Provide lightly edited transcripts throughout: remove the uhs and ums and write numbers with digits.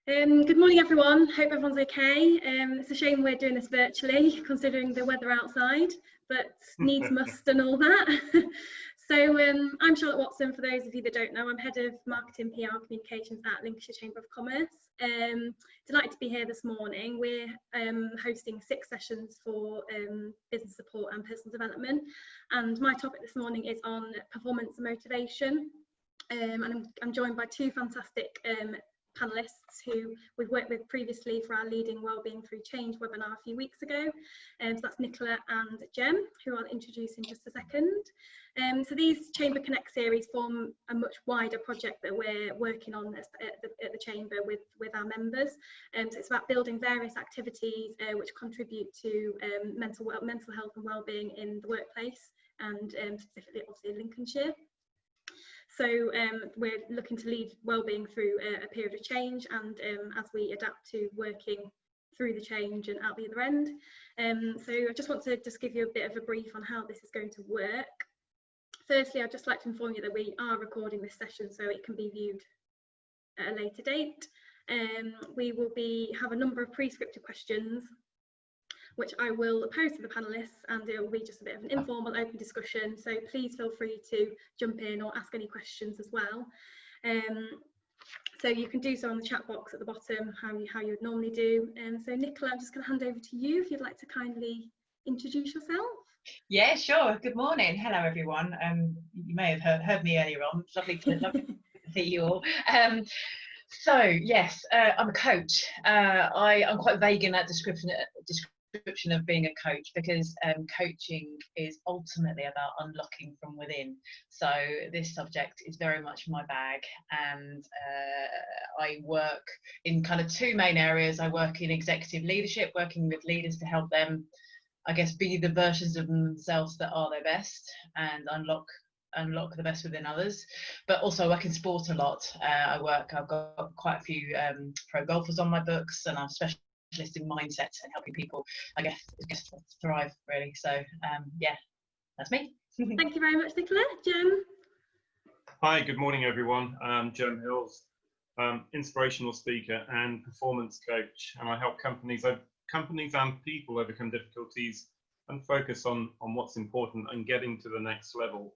Good morning, everyone. Hope everyone's okay. It's a shame we're doing this virtually, considering the weather outside, but needs must and all that. So I'm Charlotte Watson. For those of you that don't know, I'm Head of Marketing, PR, Communications at Lincolnshire Chamber of Commerce. Delighted to be here this morning. We're hosting 6 sessions for business support and personal development, and my topic this morning is on performance and motivation. And I'm joined by 2 fantastic panelists who we've worked with previously for our Leading Wellbeing Through Change webinar a few weeks ago. So that's Nicola and Jem, who I'll introduce in just a second. So these Chamber Connect series form a much wider project that we're working on at the Chamber with our members. So it's about building various activities which contribute to mental health and wellbeing in the workplace, and specifically obviously Lincolnshire. So we're looking to lead wellbeing through a period of change, and as we adapt to working through the change and out the other end. So I just want to give you a bit of a brief on how this is going to work. Firstly, I'd just like to inform you that we are recording this session so it can be viewed at a later date. We will have a number of pre-scripted questions which I will pose to the panelists, and it will be just a bit of an informal open discussion, so please feel free to jump in or ask any questions as well. So you can do so on the chat box at the bottom, how you would normally do. So Nicola, I'm just going to hand over to you if you'd like to kindly introduce yourself. Yeah, sure. Good morning. Hello, everyone. You may have heard me earlier on. It's lovely to see you all. So yes, I'm a coach. I'm quite vague in that description of being a coach, because coaching is ultimately about unlocking from within. So this subject is very much my bag, and I work in kind of 2 main areas. I work in executive leadership, working with leaders to help them, I guess, be the versions of themselves that are their best and unlock the best within others. But also I work in sport a lot. I've got quite a few pro golfers on my books, and I'm specialist in mindset and helping people, I guess thrive, really. So yeah, that's me. Thank you very much, Nicola. Jem? Hi, good morning, everyone. I'm Jem Hills, inspirational speaker and performance coach, and I help companies and people overcome difficulties and focus on what's important and getting to the next level.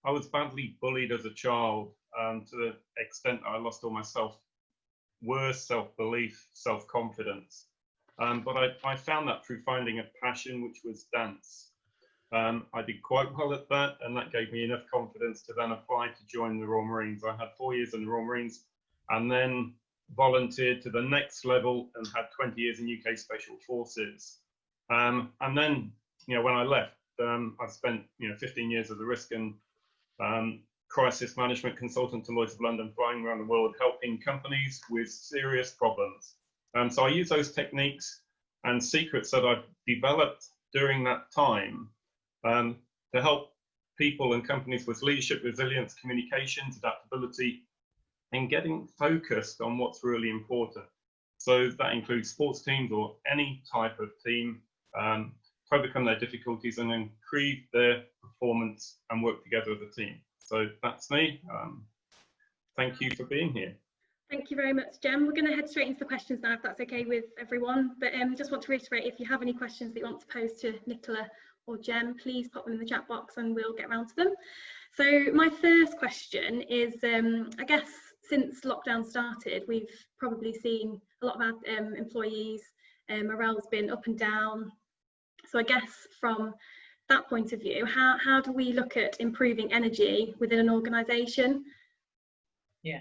I was badly bullied as a child, to the extent that I lost all my self-worth, self-belief, self-confidence. But I found that through finding a passion, which was dance. I did quite well at that, and that gave me enough confidence to then apply to join the Royal Marines. I had 4 years in the Royal Marines, and then volunteered to the next level and had 20 years in UK Special Forces. And then, when I left, I spent 15 years as a risk and crisis management consultant to Lloyd's of London, flying around the world helping companies with serious problems. So I use those techniques and secrets that I've developed during that time to help people and companies with leadership, resilience, communications, adaptability, and getting focused on what's really important. So that includes sports teams or any type of team, to overcome their difficulties and improve their performance and work together as a team. So that's me. Thank you for being here. Thank you very much, Jem. We're going to head straight into the questions now, if that's okay with everyone. But just want to reiterate, if you have any questions that you want to pose to Nicola or Jem, please pop them in the chat box and we'll get around to them. So my first question is, I guess since lockdown started, we've probably seen a lot of our employees, morale's been up and down. So I guess from that point of view, how do we look at improving energy within an organisation? Yeah.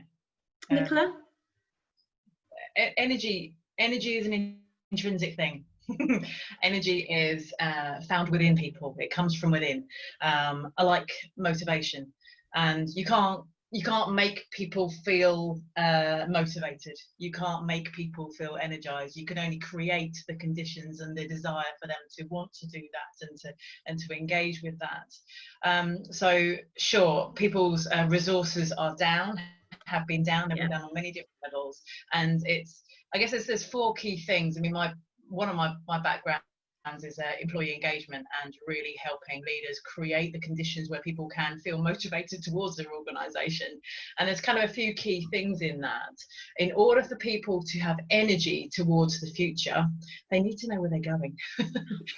Nicola? Energy is an intrinsic thing. Energy is found within people. It comes from within. I like motivation, and you can't make people feel motivated. You can't make people feel energized. You can only create the conditions and the desire for them to want to do that and to engage with that. So sure, people's resources are down, have been down on many different levels, and I guess there's 4 key things. I mean, one of my background is employee engagement and really helping leaders create the conditions where people can feel motivated towards their organisation. And there's kind of a few key things in that. In order for people to have energy towards the future, they need to know where they're going.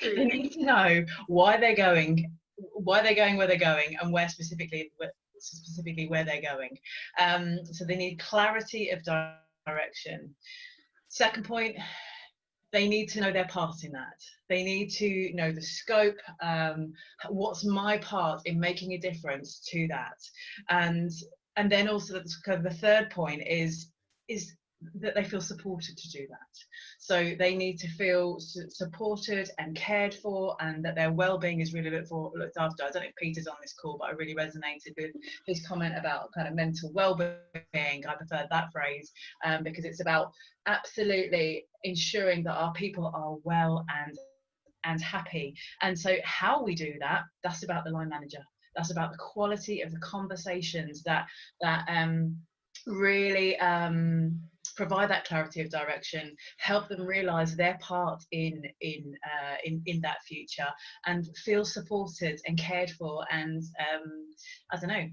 They need to know why they're going, where they're going, and where specifically where they're going. So they need clarity of direction. Second point, they need to know their part in that. They need to know the scope. What's my part in making a difference to that? And then also kind of the third point is that they feel supported to do that. So they need to feel supported and cared for, and that their well-being is really looked after. I don't know if Peter's on this call, but I really resonated with his comment about kind of mental well-being. I preferred that phrase because it's about absolutely ensuring that our people are well and happy. And so how we do that, that's about the line manager. That's about the quality of the conversations that really provide that clarity of direction, help them realise their part in that future, and feel supported and cared for, and I don't know,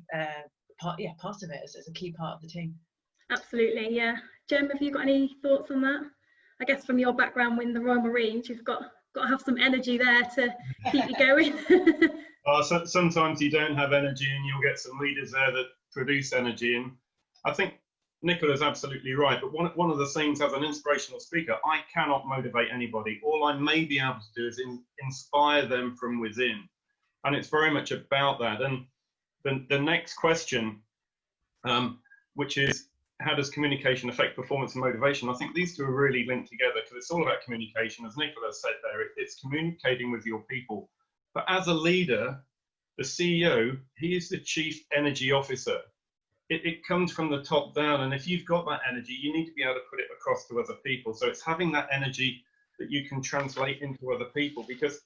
part of it as a key part of the team. Absolutely, yeah. Jem, have you got any thoughts on that? I guess from your background in the Royal Marines, you've got to have some energy there to keep you going. Sometimes you don't have energy, and you'll get some leaders there that produce energy. And I think Nicola's absolutely right. But one of the things as an inspirational speaker, I cannot motivate anybody. All I may be able to do is inspire them from within. And it's very much about that. And the next question, which is, how does communication affect performance and motivation? I think these two are really linked together, because it's all about communication. As Nicola said there, it's communicating with your people. But as a leader, the CEO, he is the chief energy officer. It comes from the top down, and if you've got that energy, you need to be able to put it across to other people. So it's having that energy that you can translate into other people, because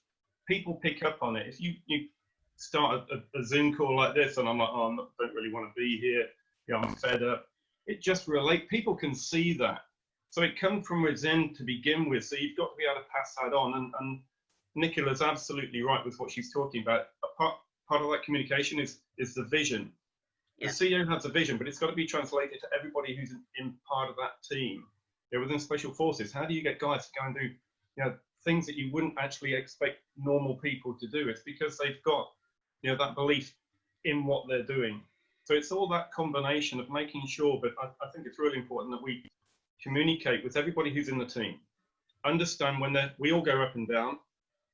people pick up on it. If you start a Zoom call like this, and I'm like, oh, I don't really want to be here, I'm fed up. It just people can see that. So it comes from within to begin with. So you've got to be able to pass that on. And Nicola's absolutely right with what she's talking about. Part of that communication is the vision. The CEO has a vision, but it's got to be translated to everybody who's in part of that team. Within special forces, how do you get guys to go and do things that you wouldn't actually expect normal people to do? It's because they've got that belief in what they're doing. So it's all that combination of making sure, but I think it's really important that we communicate with everybody who's in the team, understand when we all go up and down,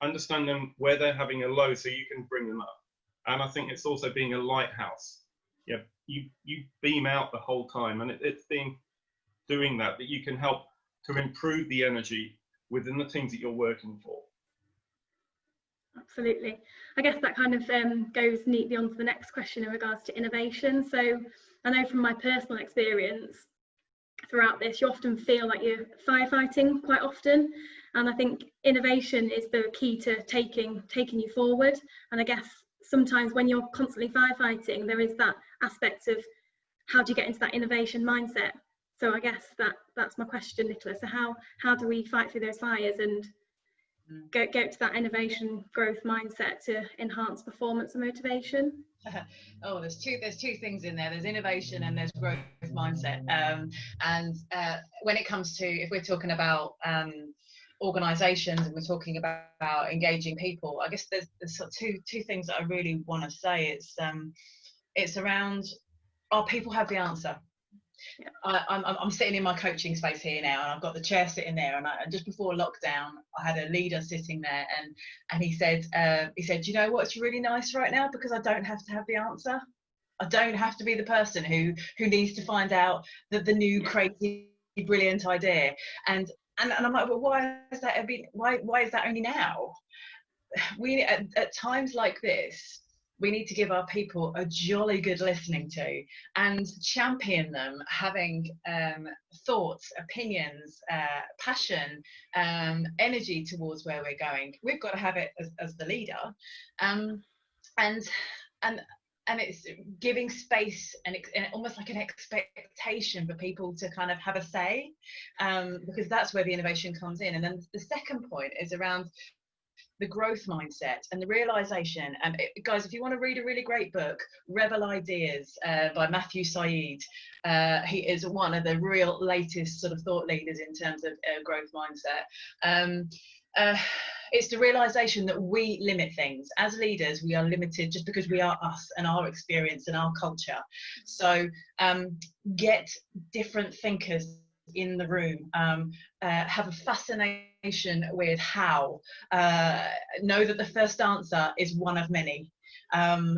understand them where they're having a low so you can bring them up. And I think it's also being a lighthouse. You beam out the whole time, and it's doing that you can help to improve the energy within the teams that you're working for. Absolutely. I guess that kind of goes neatly on to the next question in regards to innovation. So I know from my personal experience throughout this, you often feel like you're firefighting quite often, and I think innovation is the key to taking you forward. And I guess sometimes when you're constantly firefighting, there is that aspect of how do you get into that innovation mindset. So I guess that's my question, Nicola. So how do we fight through those fires and go to that innovation growth mindset to enhance performance and motivation? Oh, there's two things in there. There's innovation and there's growth mindset. When it comes to, if we're talking about organizations and we're talking about engaging people, I guess there's sort of two things that I really want to say. It's around, our people have the answer. Yeah. I'm sitting in my coaching space here now, and I've got the chair sitting there, and just before lockdown I had a leader sitting there, and he said you know what's really nice right now, because I don't have to have the answer. I don't have to be the person who needs to find out the new crazy brilliant idea. And I'm like, well, why is that only now? We at times like this, we need to give our people a jolly good listening to and champion them having thoughts, opinions, passion, energy towards where we're going. We've got to have it as the leader, and it's giving space and almost like an expectation for people to kind of have a say, because that's where the innovation comes in. And then the second point is around the growth mindset and the realization. And guys, if you want to read a really great book, Rebel Ideas by Matthew Syed, he is one of the real latest sort of thought leaders in terms of growth mindset. It's the realization that we limit things. As leaders, we are limited just because we are us and our experience and our culture. So get different thinkers in the room, have a fascination with how, know that the first answer is one of many.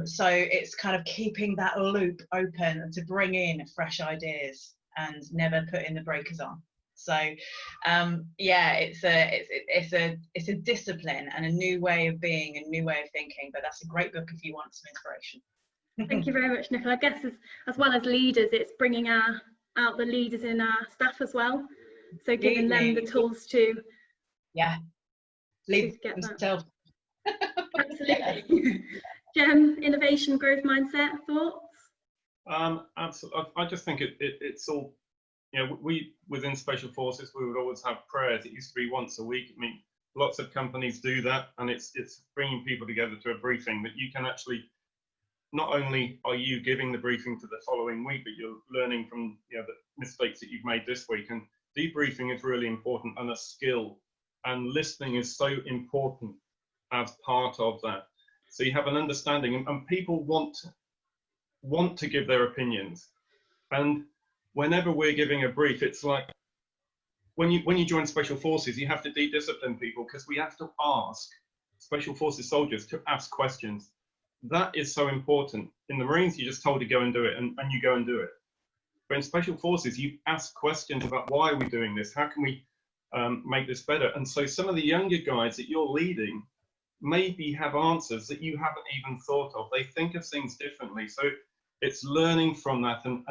So it's kind of keeping that loop open to bring in fresh ideas and never putting the breakers on. So yeah, it's a discipline and a new way of being, a new way of thinking. But that's a great book if you want some inspiration. Thank you very much, Nicola. I guess as well as leaders, it's bringing out the leaders in our staff as well. So giving them the tools to lead get themselves. Absolutely. Jem, innovation, growth mindset, thoughts? Absolutely. I just think it's all, you know, we within Special Forces, we would always have prayers. It used to be once a week. I mean, lots of companies do that, and it's bringing people together to a briefing that you can actually, not only are you giving the briefing to the following week, but you're learning from, you know, the mistakes that you've made this week. And debriefing is really important and a skill, and listening is so important as part of that. So you have an understanding, and people want to give their opinions. And whenever we're giving a brief, it's like when you join Special Forces, you have to de-discipline people, because we have to ask Special Forces soldiers to ask questions. That is so important. In the Marines, you're just told to go and do it, and you go and do it. But in Special Forces, you ask questions about, why are we doing this? How can we make this better? And so some of the younger guys that you're leading maybe have answers that you haven't even thought of. They think of things differently. So it's learning from that and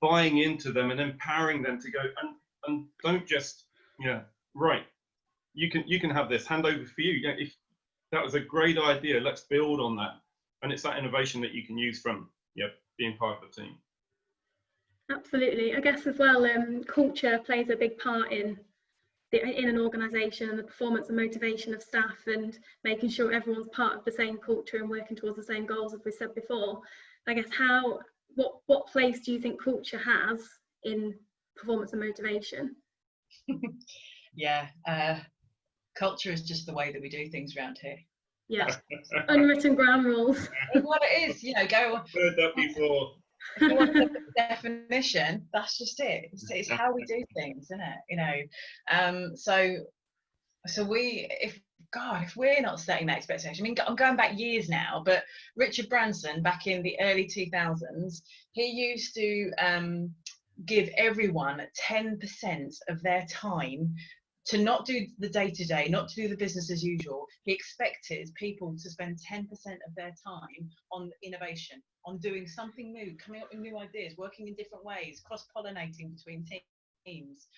buying into them and empowering them to go and don't just, right, you can have this, hand over for you. If that was a great idea, let's build on that. And it's that innovation that you can use from being part of the team. Absolutely. I guess as well, culture plays a big part in an organisation, and the performance and motivation of staff, and making sure everyone's part of the same culture and working towards the same goals, as we said before. I guess what place do you think culture has in performance and motivation? Culture is just the way that we do things around here. Yeah, unwritten ground rules. What it is, go. Heard that before. If you want the definition, that's just it. It's how we do things, isn't it? So we, if we're not setting that expectation, I mean, I'm going back years now, but Richard Branson, back in the early 2000s, he used to give everyone 10% of their time to not do the day-to-day, not to do the business as usual. He expected people to spend 10% of their time on innovation, on doing something new, coming up with new ideas, working in different ways, cross-pollinating between teams,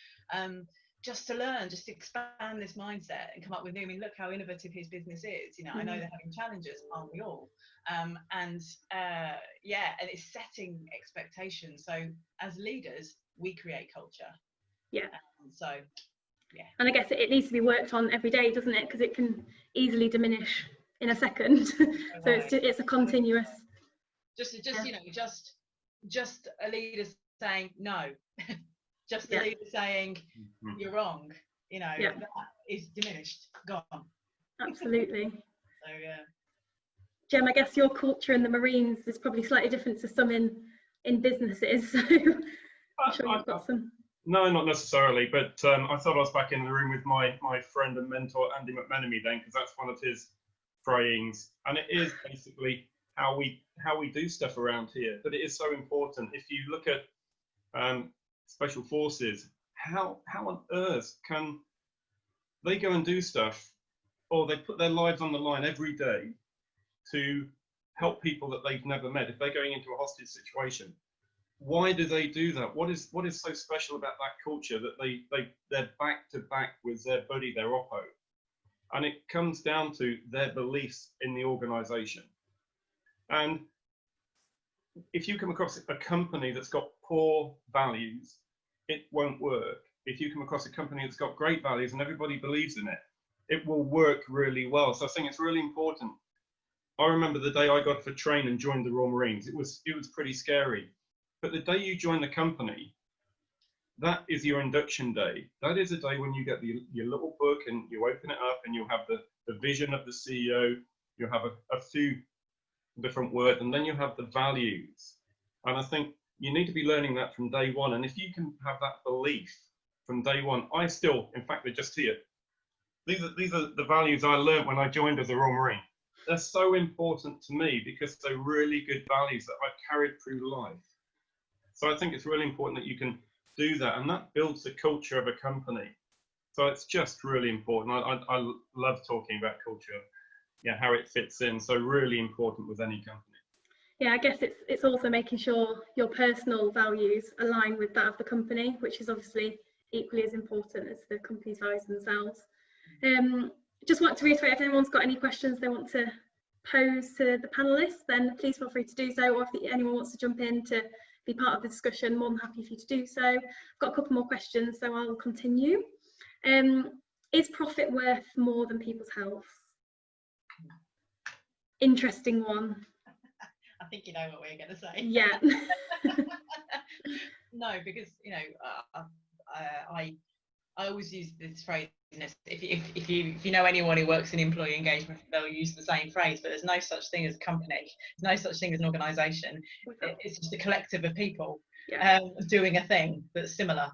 just to learn, just to expand this mindset and come up with new. I mean, look how innovative his business is. I know they're having challenges, aren't we all? And it's setting expectations. So as leaders, we create culture. And I guess it needs to be worked on every day, doesn't it? Because it can easily diminish in a second. So it's a continuous. Just a leader saying no. Just a leader saying you're wrong. That is diminished, gone. Absolutely. So Jem, I guess your culture in the Marines is probably slightly different to some in businesses. So I'm sure you've got some. No, not necessarily, but I thought I was back in the room with my friend and mentor, Andy McMenemy, then, because that's one of his prayings. And it is basically how we do stuff around here. But it is so important. If you look at Special Forces, how on earth can they go and do stuff, or they put their lives on the line every day to help people that they've never met? If they're going into a hostage situation, why do they do that? What is so special about that culture that they're back to back with their buddy, their oppo? And it comes down to their beliefs in the organization. And if you come across a company that's got poor values, it won't work. If you come across a company that's got great values and everybody believes in it, it will work really well. So I think it's really important. I remember the day I got for train and joined the Royal Marines. It was pretty scary. But the day you join the company, that is your induction day. That is a day when you get your little book and you open it up and you'll have the vision of the CEO. You'll have a few different words, and then you have the values. And I think you need to be learning that from day one. And if you can have that belief from day one, in fact, they're just here. These are the values I learned when I joined as a Royal Marine. They're so important to me because they're really good values that I've carried through life. So I think it's really important that you can do that, and that builds the culture of a company. So it's just really important. I love talking about culture, how it fits in. So really important with any company. Yeah, I guess it's also making sure your personal values align with that of the company, which is obviously equally as important as the company's values themselves. Just want to reiterate, if anyone's got any questions they want to pose to the panelists, then please feel free to do so, or if anyone wants to jump in to be part of the discussion, more than happy for you to do so. I've got a couple more questions, so I'll continue. Is profit worth more than people's health? Interesting one. I think you know what we're going to say. Yeah. No, because I always use this phrase. If you know anyone who works in employee engagement, they'll use the same phrase. But there's no such thing as a company. There's no such thing as an organisation. It's just a collective of people doing a thing that's similar.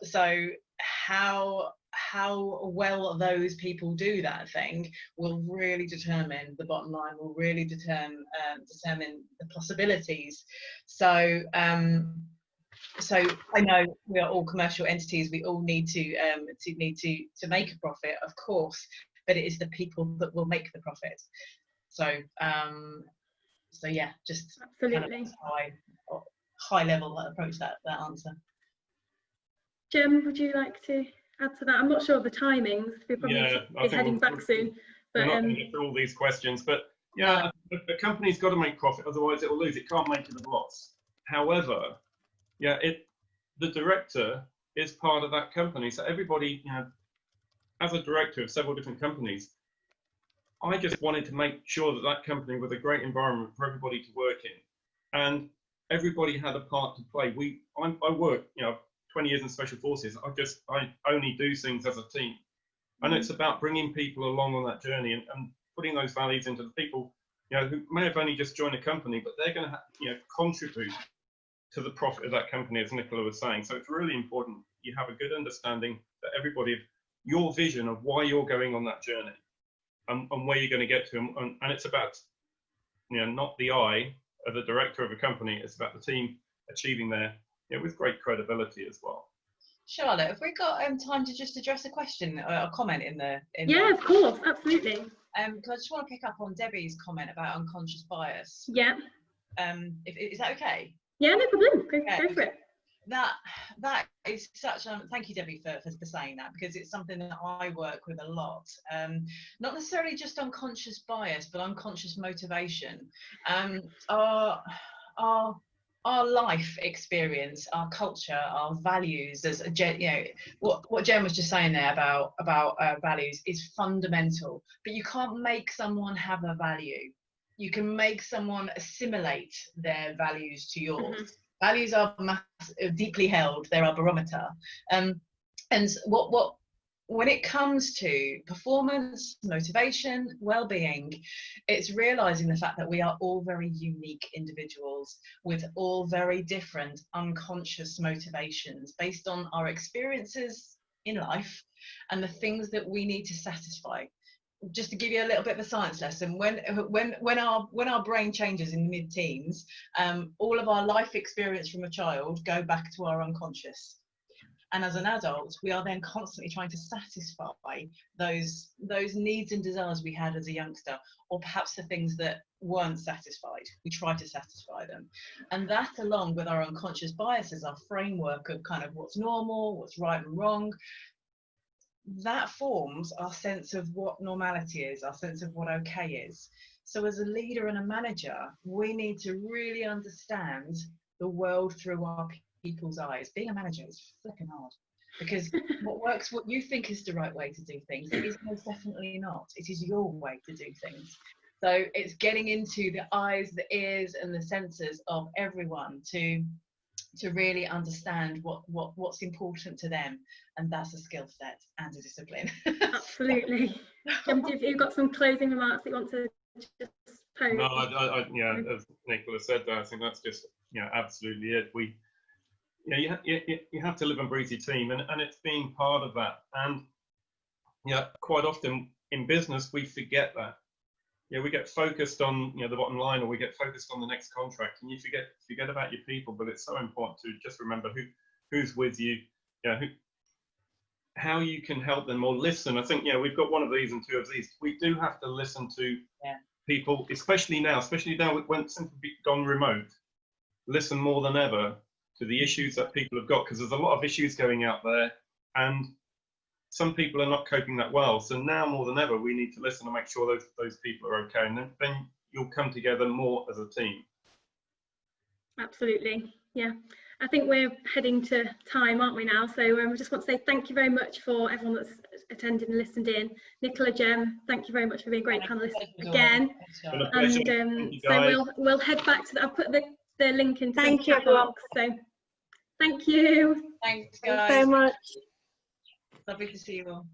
So how well those people do that thing will really determine the bottom line. Will really determine the possibilities. So I know we are all commercial entities. We all need to make a profit, of course, but it is the people that will make the profit. So yeah, just absolutely kind of high level approach that answer. Jem, would you like to add to that? I'm not sure of the timings. We probably is heading back soon. But we're not going to get through all these questions, but yeah, the company's got to make profit, otherwise it will lose. It can't make it a loss. However, the director is part of that company. So everybody, as a director of several different companies, I just wanted to make sure that that company was a great environment for everybody to work in, and everybody had a part to play. I work, 20 years in special forces. I only do things as a team, and it's about bringing people along on that journey and putting those values into the people, who may have only just joined a company, but they're going to, contribute to the profit of that company, as Nicola was saying. So it's really important you have a good understanding that everybody of your vision of why you're going on that journey and where you're going to get to, and it's about, not the I of the director of a company. It's about the team achieving their, with great credibility as well. Charlotte, have we got time to just address a question or a comment in the? Of course, absolutely. Because I just want to pick up on Debbie's comment about unconscious bias. Yeah. Is that okay? Yeah, no problem. Go for it. That is such a thank you, Debbie, for saying that, because it's something that I work with a lot. Not necessarily just unconscious bias, but unconscious motivation. Our life experience, our culture, our values, what Jen was just saying there about values is fundamental. But you can't make someone have a value. You can make someone assimilate their values to yours. Mm-hmm. Values are deeply held. They're our barometer. And when it comes to performance, motivation, well-being, it's realizing the fact that we are all very unique individuals with all very different unconscious motivations based on our experiences in life and the things that we need to satisfy. Just to give you a little bit of a science lesson, when our brain changes in mid-teens, all of our life experience from a child go back to our unconscious, and as an adult we are then constantly trying to satisfy those needs and desires we had as a youngster, or perhaps the things that weren't satisfied, we try to satisfy them. And that, along with our unconscious biases, our framework of kind of what's normal, what's right and wrong, that forms our sense of what normality is, our sense of what okay is. So as a leader and a manager, we need to really understand the world through our people's eyes. Being a manager is flipping hard. because what works, what you think is the right way to do things, it is most definitely not. It is your way to do things. So it's getting into the eyes, the ears, and the senses of everyone to really understand what's important to them, and that's a skill set and a discipline. Absolutely. Jem, have you got some closing remarks that you want to just pose? No, yeah, as Nicola said, I think that's just, absolutely it. You have to live and breathe your team, and it's being part of that. And quite often in business we forget that. We get focused on the bottom line, or we get focused on the next contract, and you forget about your people. But it's so important to just remember who's with you, how you can help them, or listen. I think we've got one of these and two of these. We do have to listen to people, especially now when since we've gone remote. Listen more than ever to the issues that people have got, because there's a lot of issues going out there, and some people are not coping that well. So now more than ever, we need to listen and make sure those people are okay, and then you'll come together more as a team. Absolutely, yeah. I think we're heading to time, aren't we now? So we just want to say thank you very much for everyone that's attended and listened in. Nicola, Jem, thank you very much for being great panelists again. And so we'll head back to I've put the link into the chat box. So thank you. Thanks, guys. Thanks so much. Lovely to see you all.